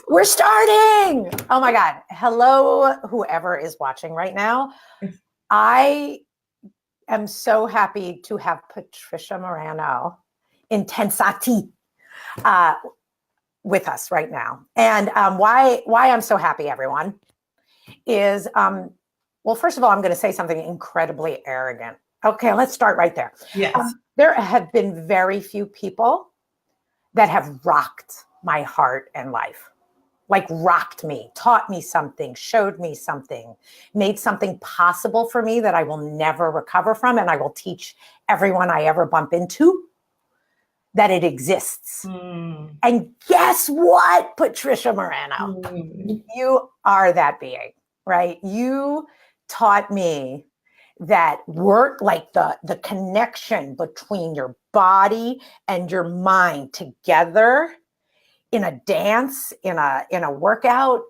We're starting. Oh my God. Hello, whoever is watching right now. I am so happy to have Patricia Moreno in Tensati with us right now. And why I'm so happy, everyone, is, well, first of all, I'm going to say something incredibly arrogant. Okay, let's start right there. Yes. There have been very few people that have rocked my heart and life. Like rocked me, taught me something, showed me something, made something possible for me that I will never recover from. And I will teach everyone I ever bump into that it exists. And guess what, Patricia Moreno? You are that being, right? You taught me that work, like the connection between your body and your mind together in a dance, in a workout,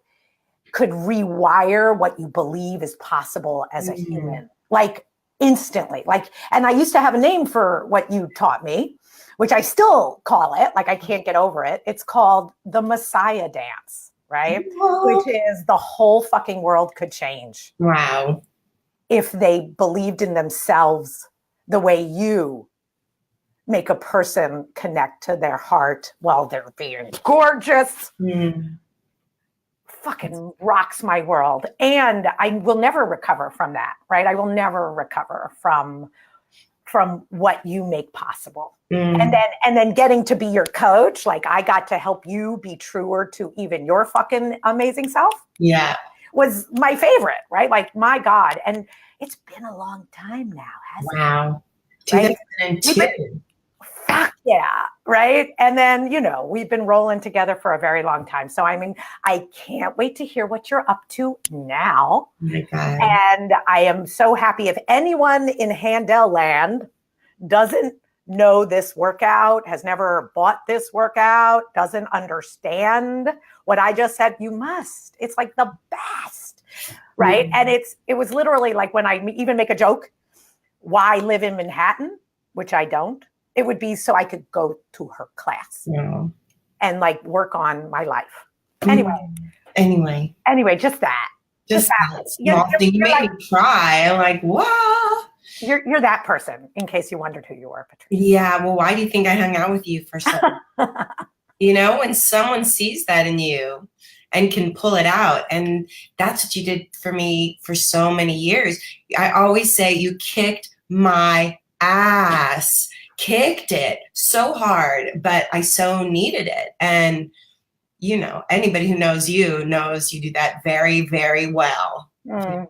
could rewire what you believe is possible as a human, like instantly. Like, and I used to have a name for what you taught me, which I still call it, like I can't get over it. It's called the Messiah dance, right? Which is the whole fucking world could change. Wow. If they believed in themselves the way you make a person connect to their heart while they're being gorgeous. Fucking rocks my world. And I will never recover from that, right? I will never recover from what you make possible. And then getting to be your coach, like I got to help you be truer to even your fucking amazing self. Yeah. Was my favorite, right? Like, my God. And it's been a long time now, hasn't it? Wow. Right? 2002. Fuck yeah, right? And then, you know, we've been rolling together for a very long time. So, I mean, I can't wait to hear what you're up to now. Oh my God. And I am so happy. If anyone in Handel land doesn't know this workout, has never bought this workout, doesn't understand what I just said, you must. It's like the best, right? And it was literally like when I even make a joke, why live in Manhattan, which I don't. It would be so I could go to her class and like work on my life. Anyway, just that. Just that small thing. You made me cry. I'm like, wow. You're that person, in case you wondered who you were, Patricia. Yeah. Well, why do you think I hung out with you for so long? You know, when someone sees that in you and can pull it out, and that's what you did for me for so many years. I always say you kicked my ass. Kicked it so hard, but I so needed it. And, you know, anybody who knows you knows you do that very, very well. Very well.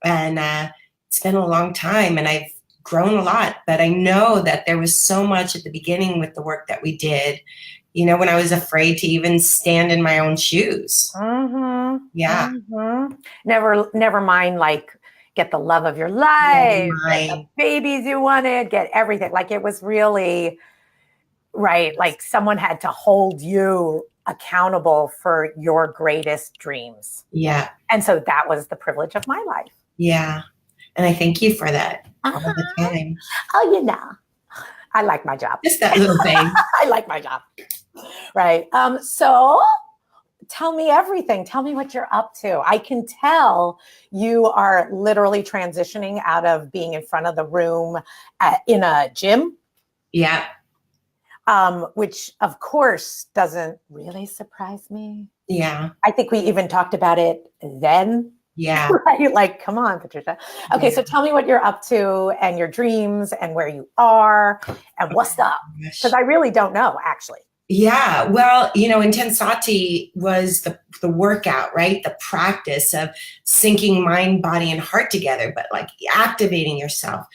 And it's been a long time and I've grown a lot, but I know that there was so much at the beginning with the work that we did, you know, when I was afraid to even stand in my own shoes. Yeah. Never mind, like, get the love of your life, get the babies you wanted, get everything. Like, it was really, right, like someone had to hold you accountable for your greatest dreams. Yeah. And so that was the privilege of my life. Yeah. And I thank you for that all the time. Oh, you know, I like my job. Just that little thing. I like my job. Right. So tell me everything. Tell me what you're up to. I can tell you are literally transitioning out of being in front of the room in a gym. Yeah. Which of course doesn't really surprise me. Yeah. I think we even talked about it then. Yeah. Right? Like, come on, Patricia. Okay. So tell me what you're up to and your dreams and where you are and what's up. Because I really don't know, actually. Yeah. Well, you know, Intensati was the workout, right? The practice of syncing mind, body, and heart together, but like activating yourself.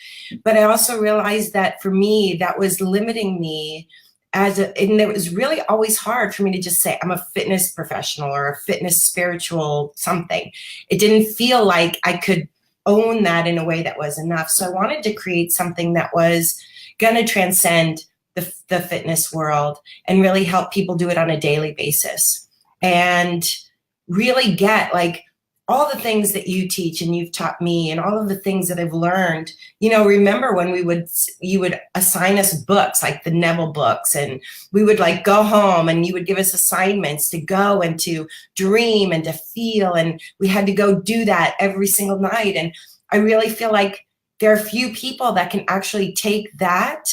But I also realized that for me, that was limiting me and it was really always hard for me to just say, I'm a fitness professional or a fitness spiritual something. It didn't feel like I could own that in a way that was enough. So I wanted to create something that was going to transcend the fitness world and really help people do it on a daily basis and really get like all the things that you teach and you've taught me and all of the things that I've learned, you know, remember when you would assign us books like the Neville books, and we would like go home and you would give us assignments to go and to dream and to feel. And we had to go do that every single night. And I really feel like there are few people that can actually take that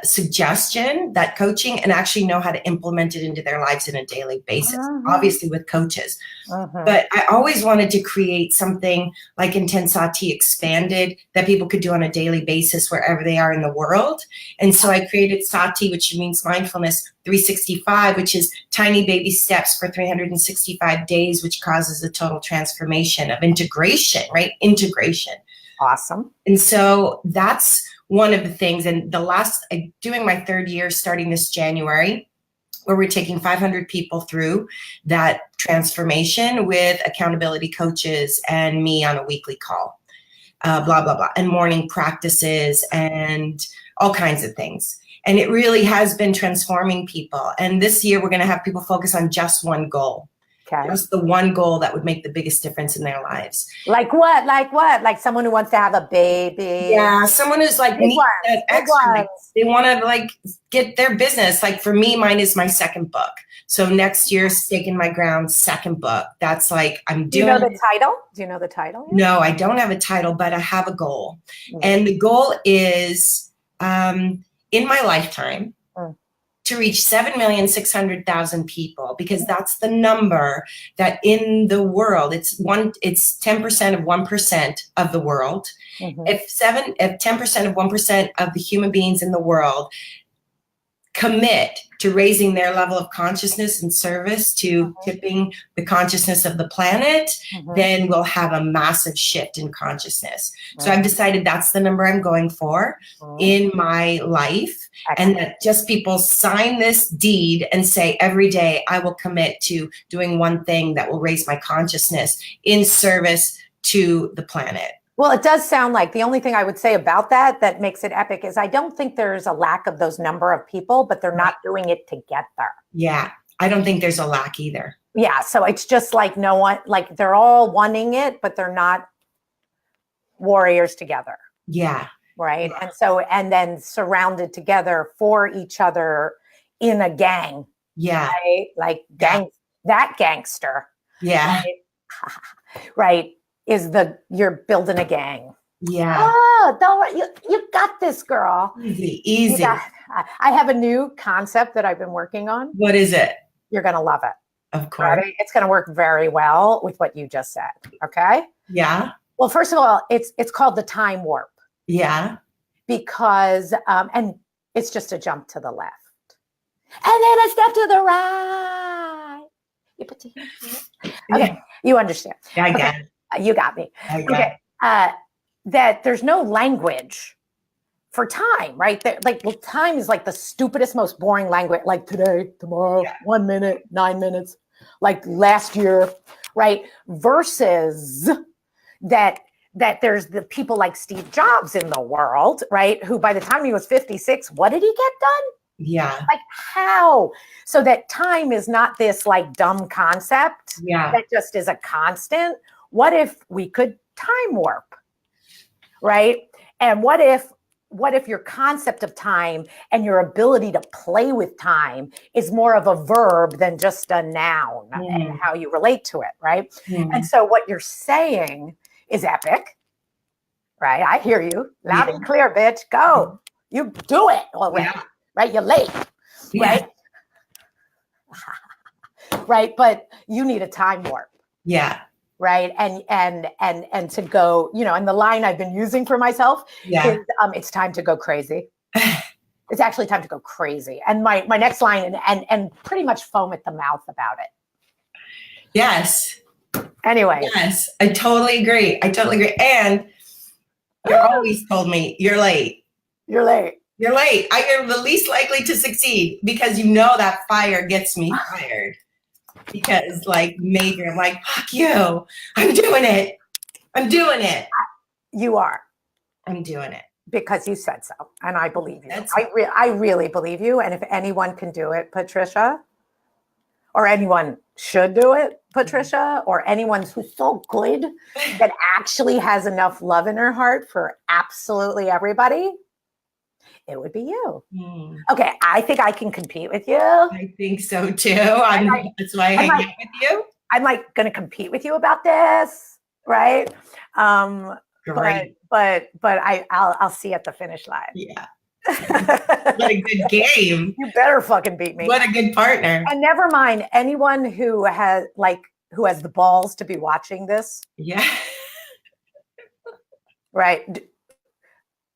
suggestion, that coaching, and actually know how to implement it into their lives on a daily basis, obviously with coaches. But I always wanted to create something like Intense Sati Expanded that people could do on a daily basis wherever they are in the world. And so I created Sati, which means mindfulness 365, which is tiny baby steps for 365 days, which causes a total transformation of integration, right? Integration. Awesome. And so that's one of the things. And doing my 3rd year starting this January, where we're taking 500 people through that transformation with accountability coaches and me on a weekly call, blah, blah, blah, and morning practices and all kinds of things. And it really has been transforming people. And this year we're going to have people focus on just one goal. Okay. Just the one goal that would make the biggest difference in their lives. Like what? Like what? Like someone who wants to have a baby? Yeah, someone who's like needs that extra. They want to like get their business. Like for me, mine is my 2nd book. So next year, Staking My Ground, 2nd book. That's like I'm doing. Do you know the title? Do you know the title? Yet? No, I don't have a title, but I have a goal, and the goal is in my lifetime. To reach 7,600,000 people, because that's the number that in the world, it's 10% of 1% of the world. If 10% of 1% of the human beings in the world commit to raising their level of consciousness and service to tipping the consciousness of the planet, then we'll have a massive shift in consciousness. So I've decided that's the number I'm going for in my life. And that just people sign this deed and say, every day I will commit to doing one thing that will raise my consciousness in service to the planet. Well, it does sound like the only thing I would say about that makes it epic is I don't think there's a lack of those number of people, but they're not doing it together. Yeah, I don't think there's a lack either. Yeah, so it's just like no one, like they're all wanting it, but they're not warriors together. Yeah. Right. And so, and then surrounded together for each other in a gang. Yeah. Right? Like that gangster. Yeah. Right. You're building a gang. Yeah. Oh, don't worry. You got this, girl. Easy. I have a new concept that I've been working on. What is it? You're going to love it. Of course. Right? It's going to work very well with what you just said. Okay. Yeah. Well, first of all, it's called the time warp. Yeah. Because, and it's just a jump to the left. And then a step to the right. You put your hands here. Okay. Yeah. You understand. Yeah, I got it. You got me. Okay. That there's no language for time, right? Time is like the stupidest, most boring language. Like today, tomorrow, 1 minute, 9 minutes, like last year, right? Versus that there's the people like Steve Jobs in the world, right? Who by the time he was 56, what did he get done? Yeah. Like how? So that time is not this like dumb concept that just is a constant. What if we could time warp, right? And what if your concept of time and your ability to play with time is more of a verb than just a noun and how you relate to it, right? And so what you're saying is epic, right? I hear you loud and clear, bitch. Go. You do it already, right? You're late, right? Right. But you need a time warp. Yeah. Right. And to go, and the line I've been using for myself is it's time to go crazy. It's actually time to go crazy. And my next line and pretty much foam at the mouth about it. Yes. Anyway. Yes, I totally agree. And you always told me you're late. You're late. You're late. You're the least likely to succeed because you know that fire gets me fired. Because like major, I'm like, fuck you. I'm doing it. You are. I'm doing it. Because you said so. And I believe you. I really believe you. And if anyone can do it, Patricia, or anyone should do it, Patricia, or anyone who's so good that actually has enough love in her heart for absolutely everybody, it would be you. Okay, I think I can compete with you. I think so too. That's why I hang out with you. I'm like going to compete with you about this, right? Great. But I'll see you at the finish line. Yeah. What a good game. You better fucking beat me. What a good partner. And never mind anyone who has the balls to be watching this. Yeah. Right.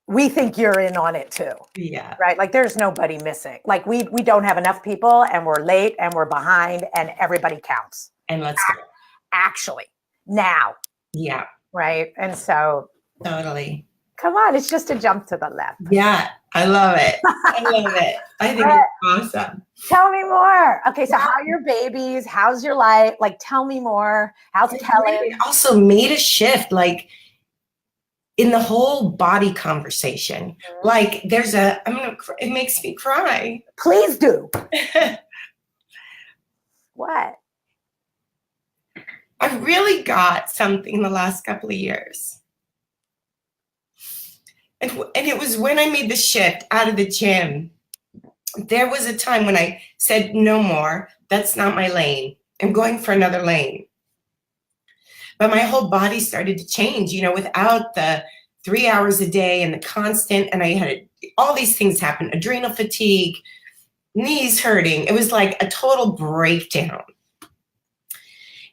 We think you're in on it too. Yeah. Right. Like there's nobody missing. Like we don't have enough people and we're late and we're behind and everybody counts. And let's go. Actually, now. Yeah. Right. And so. Totally. Come on. It's just a jump to the left. Yeah. I love it. I love it. I think it's awesome. Tell me more. Okay. So how are your babies? How's your life? Like, tell me more. How's Kellen? It also made a shift, like in the whole body conversation. Like it makes me cry. Please do. What? I really got something the last couple of years. And it was when I made the shift out of the gym. There was a time when I said, no more, that's not my lane. I'm going for another lane. But my whole body started to change, without the 3 hours a day and the constant, and I had all these things happen, adrenal fatigue, knees hurting. It was like a total breakdown.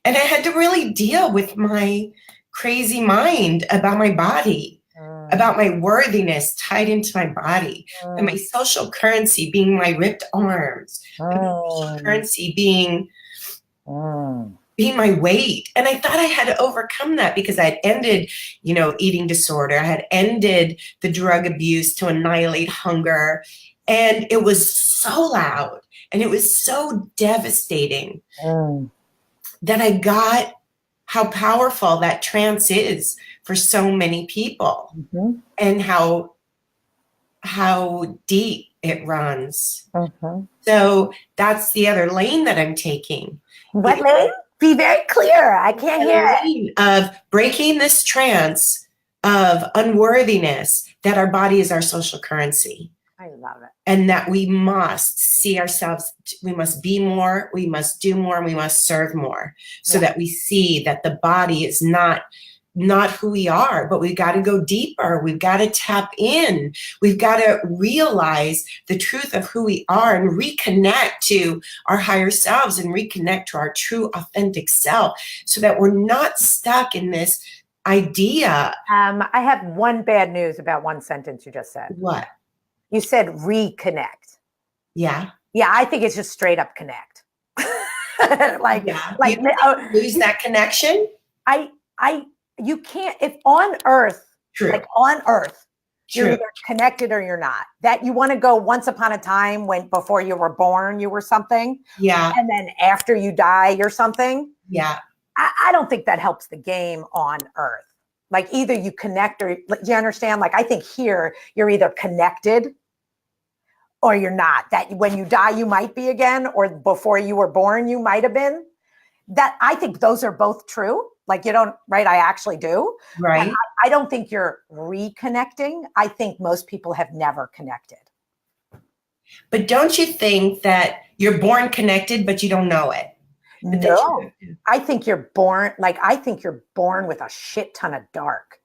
And I had to really deal with my crazy mind about my body, about my worthiness tied into my body, and my social currency being my ripped arms, and my social currency being my weight. And I thought I had to overcome that because I had ended, eating disorder. I had ended the drug abuse to annihilate hunger. And it was so loud and it was so devastating that I got how powerful that trance is for so many people, and how deep it runs. So that's the other lane that I'm taking. What lane? Be very clear. I can't hear it. Of breaking this trance of unworthiness, that our body is our social currency. I love it. And that we must see ourselves, we must be more, we must do more, and we must serve more, so that we see that the body is not who we are, but we've got to go deeper. We've got to tap in. We've got to realize the truth of who we are and reconnect to our higher selves and reconnect to our true authentic self, so that we're not stuck in this idea. I have one bad news about one sentence you just said. What? You said reconnect. Yeah. Yeah, I think it's just straight up connect. Lose that connection? You can't, if on earth, True. like on earth, True. You're either connected or you're not. That you want to go once upon a time when before you were born, you were something. Yeah. And then after you die, you're something. Yeah. I don't think that helps the game on earth. Like either you connect or, do you understand? Like I think here you're either connected or you're not. That when you die, you might be again, or before you were born, you might have been. That I think those are both true. Like you don't, right? I actually do. Right. I don't think you're reconnecting. I think most people have never connected. But don't you think that you're born connected, but you don't know it? No, I think you're born, with a shit ton of dark.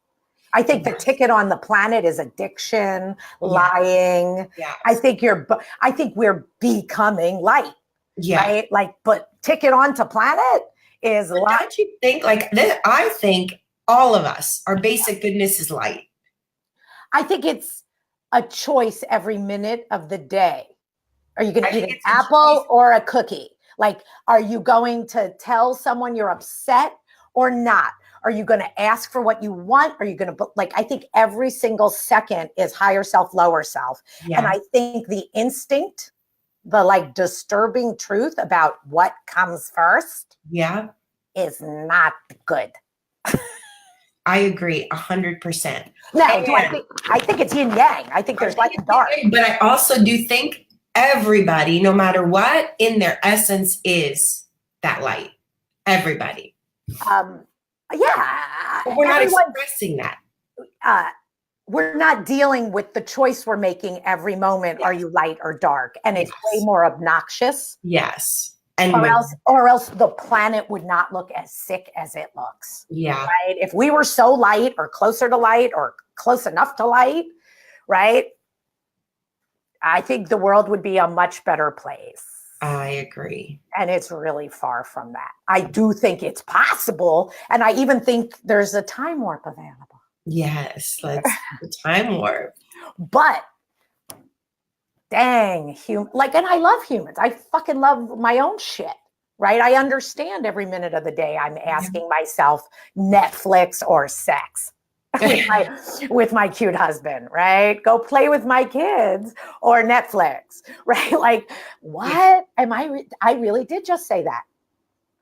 I think the ticket on the planet is addiction, lying. Yeah. I think we're becoming light. Yeah. Right? Like, but ticket onto planet is light. Don't you think I think all of us, our basic goodness is light. I think it's a choice every minute of the day. Are you going to eat an apple or a cookie? Like, are you going to tell someone you're upset or not? Are you going to ask for what you want? Are you going to, I think every single second is higher self, lower self. Yeah. And I think the instinct, the disturbing truth about what comes first is not good. I agree 100%. Now, I think it's yin yang. I think there's light and dark. But I also do think everybody, no matter what, in their essence is that light. Everybody. Yeah. But we're not expressing that. We're not dealing with the choice we're making every moment. Yes. Are you light or dark? And it's way more obnoxious. Yes. And or else the planet would not look as sick as it looks. Yeah. Right. If we were so light or closer to light or close enough to light, right, I think the world would be a much better place. I agree. And it's really far from that. I do think it's possible. And I even think there's a time warp available. Yes, let's the time warp. But dang, and I love humans. I fucking love my own shit, right? I understand every minute of the day I'm asking myself Netflix or sex with my cute husband, right? Go play with my kids or Netflix, right? Like, what am I really did just say that.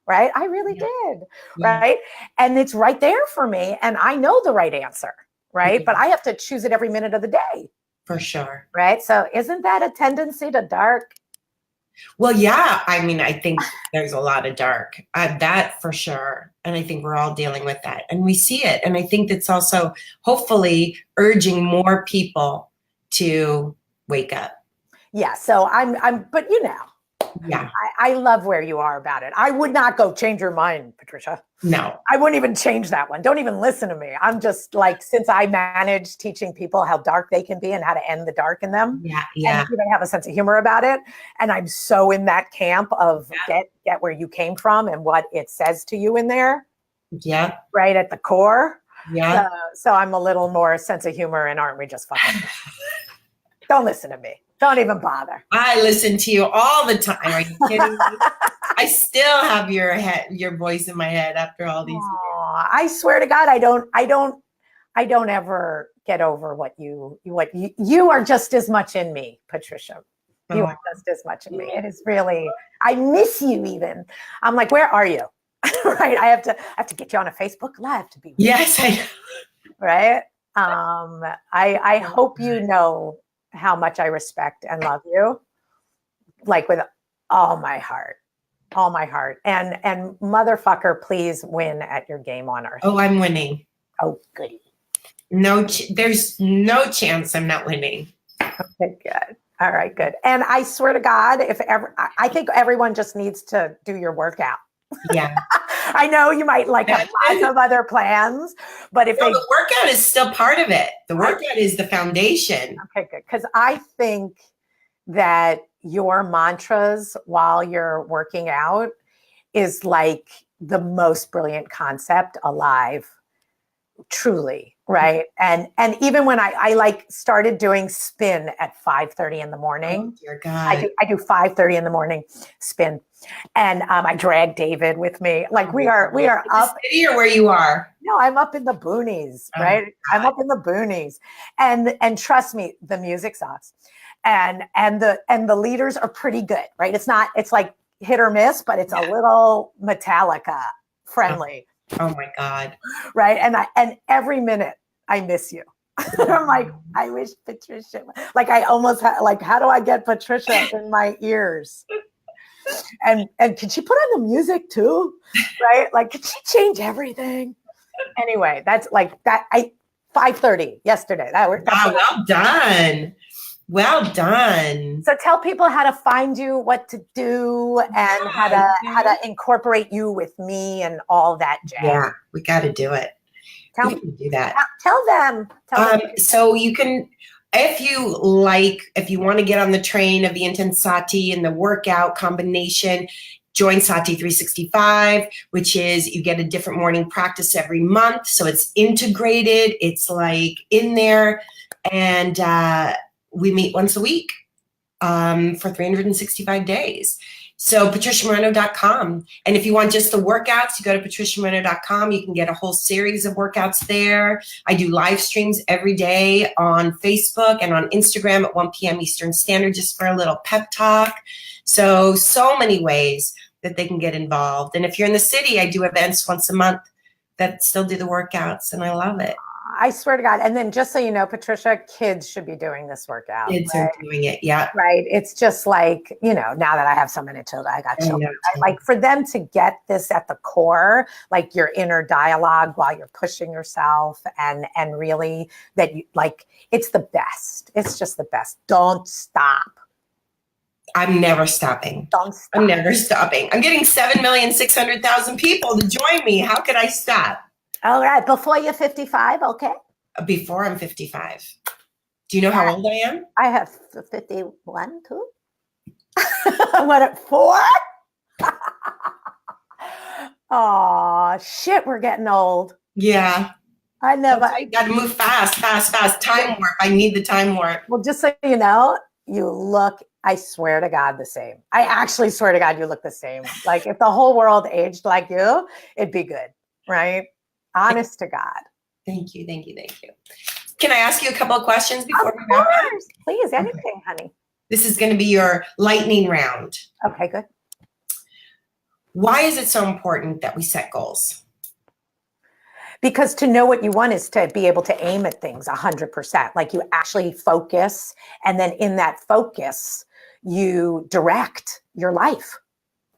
Right? I really did. Right? And it's right there for me. And I know the right answer. Right? But I have to choose it every minute of the day. For sure. Right? So isn't that a tendency to dark? Well, yeah. I mean, I think there's a lot of dark. That for sure. And I think we're all dealing with that. And we see it. And I think that's also hopefully urging more people to wake up. Yeah. So but yeah, I love where you are about it. I would not go change your mind, Patricia. No. I wouldn't even change that one. Don't even listen to me. I'm just like, since I manage teaching people how dark they can be and how to end the dark in them. Yeah. And even have a sense of humor about it. And I'm so in that camp of get where you came from and what it says to you in there. Yeah. Right at the core. Yeah. So I'm a little more sense of humor, and aren't we just fucking? Don't listen to me. Don't even bother. I listen to you all the time. Are you kidding me? I still have your voice in my head after all these years. I swear to God, I don't ever get over what you are just as much in me, Patricia. You are just as much in me. It is really, I miss you even. I'm like, where are you? Right? I have to get you on a Facebook Live to be with Yes, I know. Right? I hope you know how much I respect and love you, like with all my heart. And motherfucker, please win at your game on Earth. Oh, I'm winning. Oh, goody. No, there's no chance I'm not winning. Okay, good. All right, good. And I swear to God, I think everyone just needs to do your workout. Yeah. I know you might have lots of other plans, but the workout is still part of it. The workout is the foundation. Okay, good. Because I think that your mantras while you're working out is like the most brilliant concept alive, truly. Right. And even when I started doing spin at 5:30 in the morning, oh, dear God. I do 5:30 in the morning spin. And I drag David with me. Like we are up. The city or where you are? No, I'm up in the boonies, right? I'm up in the boonies. And trust me, the music sucks. And the leaders are pretty good, right? It's like hit or miss, but it's a little Metallica friendly. Oh my God. Right. And every minute I miss you. I'm like, I wish Patricia, like I almost how do I get Patricia in my ears? And can she put on the music too? Right. Like, could she change everything? Anyway, that's like that. 5:30 yesterday. Wow, well done. Well done. So tell people how to find you, what to do, and how to incorporate you with me and all that jazz. Yeah, we got to do it. We can do that. Tell them. So you can, if you want to get on the train of the Intensati and the workout combination, join Sati365, which is you get a different morning practice every month. So it's integrated. It's like in there. And we meet once a week for 365 days. So patriciamoreno.com. And if you want just the workouts, you go to patriciamoreno.com. You can get a whole series of workouts there. I do live streams every day on Facebook and on Instagram at 1 p.m. Eastern Standard, just for a little pep talk. So many ways that they can get involved. And if you're in the city, I do events once a month that still do the workouts, and I love it. I swear to God. And then just so you know, Patricia, kids should be doing this workout. Kids right? are doing it. Yeah. Right. It's just like, now that I have so many children, I got children. Right? Like for them to get this at the core, like your inner dialogue while you're pushing yourself and really that you like, it's the best. It's just the best. Don't stop. I'm never stopping. Don't stop. I'm never stopping. I'm getting 7,600,000 people to join me. How could I stop? All right. Before you're 55. Okay. Before I'm 55. Do you know how old I am? I have 51 too. What at 4? Oh shit, we're getting old. Yeah. I never. I got to move fast. Time warp. I need the time warp. Well, just so you know, you look, I swear to God, the same. I actually swear to God, you look the same. Like if the whole world aged like you, it'd be good, right? Honest to God. Thank you. Can I ask you a couple of questions before we wrap up? Please, anything, honey. This is going to be your lightning round. Okay, good. Why is it so important that we set goals? Because to know what you want is to be able to aim at things 100%. Like you actually focus, and then in that focus, you direct your life.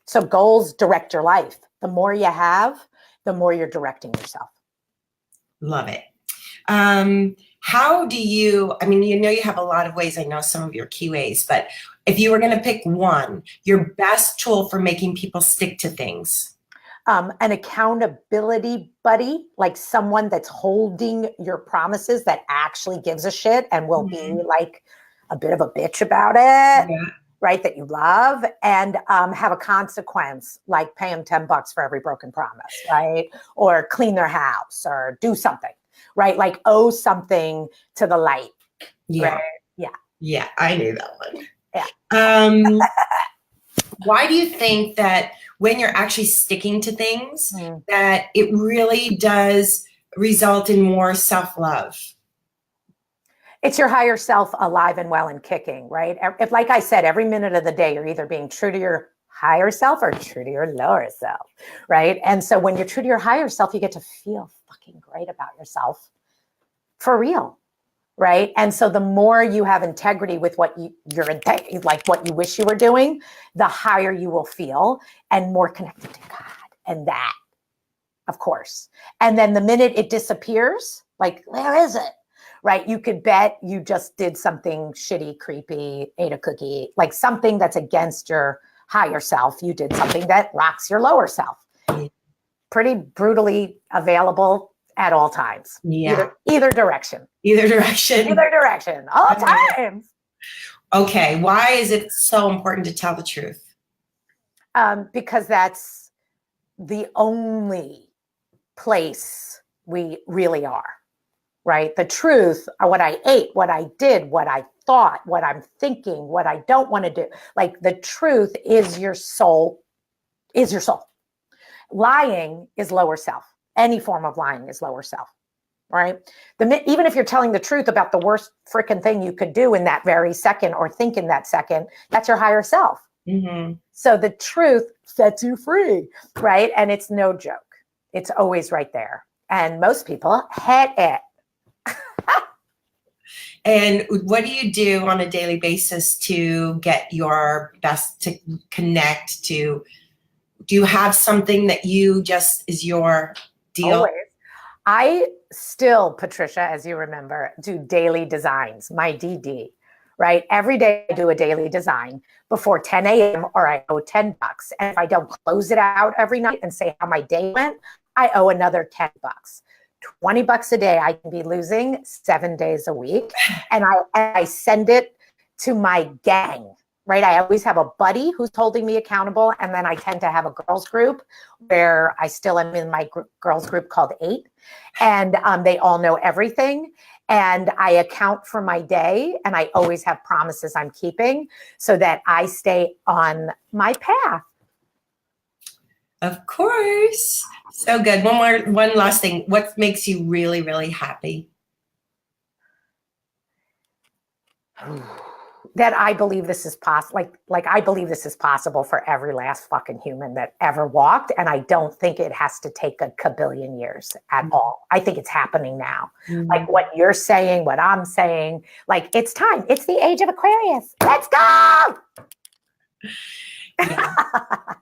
So goals direct your life. The more you have, the more you're directing yourself. Love it. How do you, you have a lot of ways. I know some of your key ways, but if you were going to pick one, your best tool for making people stick to things. An accountability buddy, like someone that's holding your promises that actually gives a shit and will be like a bit of a bitch about it, right? That you love, and have a consequence, like pay them $10 for every broken promise, right? Or clean their house or do something, right? Like owe something to the light. Yeah. Right? Yeah, I knew that one. Yeah. Why do you think that when you're actually sticking to things, that it really does result in more self-love? It's your higher self alive and well and kicking, right? If, like I said, every minute of the day, you're either being true to your higher self or true to your lower self, right? And so when you're true to your higher self, you get to feel fucking great about yourself for real, right? And so the more you have integrity with what what you wish you were doing, the higher you will feel and more connected to God and that, of course. And then the minute it disappears, like, where is it? Right? You could bet you just did something shitty, creepy, ate a cookie, like something that's against your higher self. You did something that rocks your lower self. Pretty brutally available at all times. Yeah. Either direction. Either direction. All times. Okay. Why is it so important to tell the truth? Because that's the only place we really are. Right? The truth, what I ate, what I did, what I thought, what I'm thinking, what I don't want to do. Like the truth is your soul, Lying is lower self. Any form of lying is lower self, right? Even if you're telling the truth about the worst freaking thing you could do in that very second or think in that second, that's your higher self. So the truth sets you free, right? And it's no joke. It's always right there. And most people hate it. And what do you do on a daily basis to get your best, to connect to? Do you have something that you just is your deal? Always. I still, Patricia, as you remember, do daily designs, my DD, right? Every day I do a daily design before 10 a.m. or I owe $10. And if I don't close it out every night and say how my day went, I owe another $10. $20 a day I can be losing 7 days a week. And I send it to my gang, right? I always have a buddy who's holding me accountable. And then I tend to have a girls group where I still am in my girls group called 8. And they all know everything. And I account for my day. And I always have promises I'm keeping so that I stay on my path. Of course. So good. One last thing. What makes you really, really happy? that I believe this is possible. Like I believe this is possible for every last fucking human that ever walked. And I don't think it has to take a kabillion years at all. I think it's happening now. Like what you're saying, what I'm saying, like it's time. It's the age of Aquarius. Let's go. Yeah.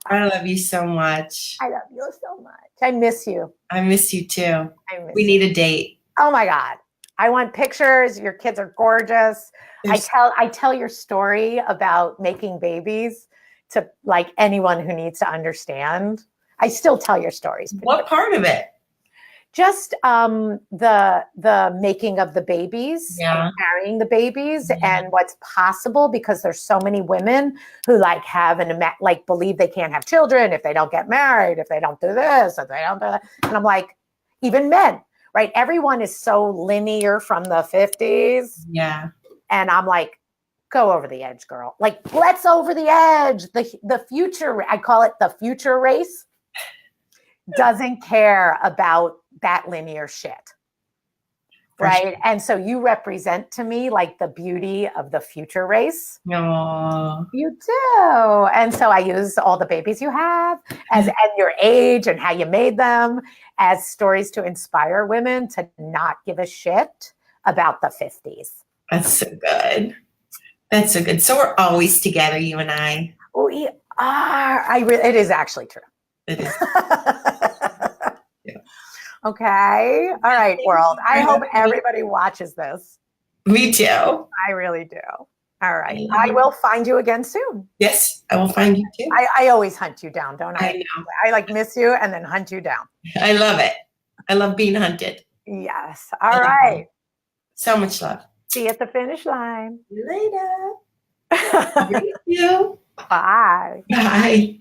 I love you so much. I love you so much. I miss you. I miss you too. We need a date. Oh my God. I want pictures. Your kids are gorgeous. I tell your story about making babies to like anyone who needs to understand. I still tell your stories. What part of it? Just the making of the babies, and carrying the babies, and what's possible, because there's so many women who like have like believe they can't have children if they don't get married, if they don't do this, if they don't do that. And I'm like, even men, right? Everyone is so linear from the 50s. Yeah. And I'm like, go over the edge, girl. Like, let's over the edge. The future, I call it the future race, doesn't care about that linear shit. Right. Sure. And so you represent to me like the beauty of the future race. Aww. You do. And so I use all the babies you have and your age and how you made them as stories to inspire women to not give a shit about the 50s. That's so good. That's so good. So we're always together, you and I. We are. It is actually true. It is. Yeah. Okay. All right, world. I hope everybody watches this. Me too. I really do. All right. I will find you again soon. Yes, I will find you too. I always hunt you down, don't I? I know. I like miss you and then hunt you down. I love it. I love being hunted. Yes. All right. So much love. See you at the finish line. See you later. Thank you. Bye. Bye.